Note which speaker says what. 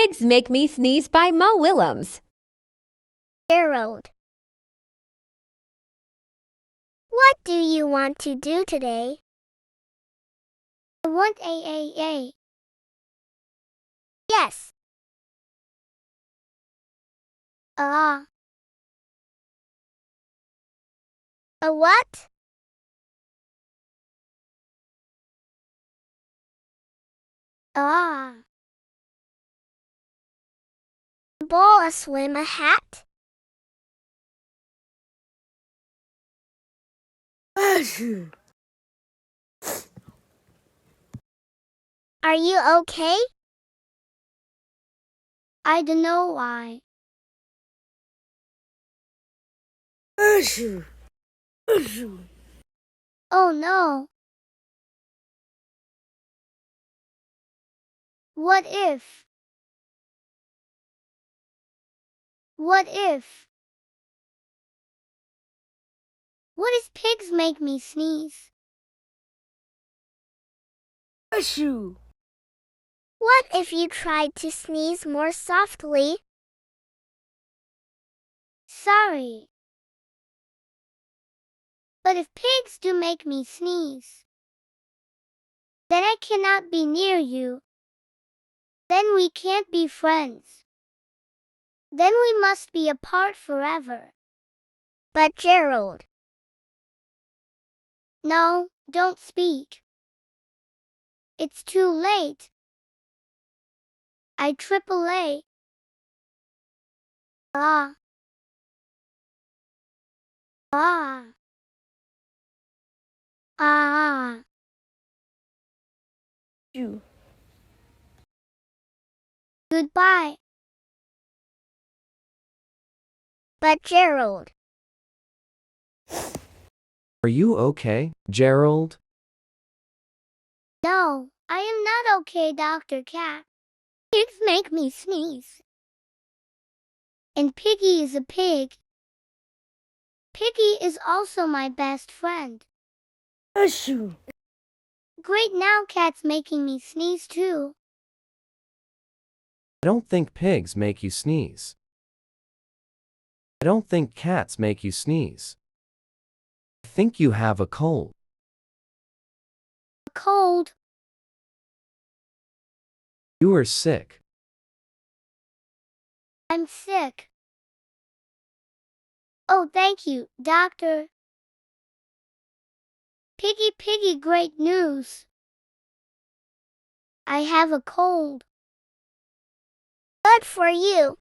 Speaker 1: Pigs Make Me Sneeze by Mo Willems.
Speaker 2: Gerald. What do you want to do today? I want a. Yes. A what? Ball, a swim, a hat? Are you okay? I don't know why. Oh no. What if? What if? What if pigs make me sneeze? What if you tried to sneeze more softly? Sorry. But if pigs do make me sneeze, then I cannot be near you. Then we can't be friends. Then we must be apart forever. But Gerald. No, don't speak. It's too late. I AAA. Ah. Ah. Ah. You. Goodbye. But Gerald.
Speaker 3: Are you okay, Gerald?
Speaker 2: No, I am not okay, Dr. Cat. Pigs make me sneeze. And Piggy is a pig. Piggy is also my best friend. Great, now Cat's making me sneeze too.
Speaker 3: I don't think pigs make you sneeze. I don't think cats make you sneeze. I think you have a cold.
Speaker 2: A cold?
Speaker 3: You are sick.
Speaker 2: I'm sick. Oh, thank you, doctor. Piggy, great news. I have a cold. Good for you.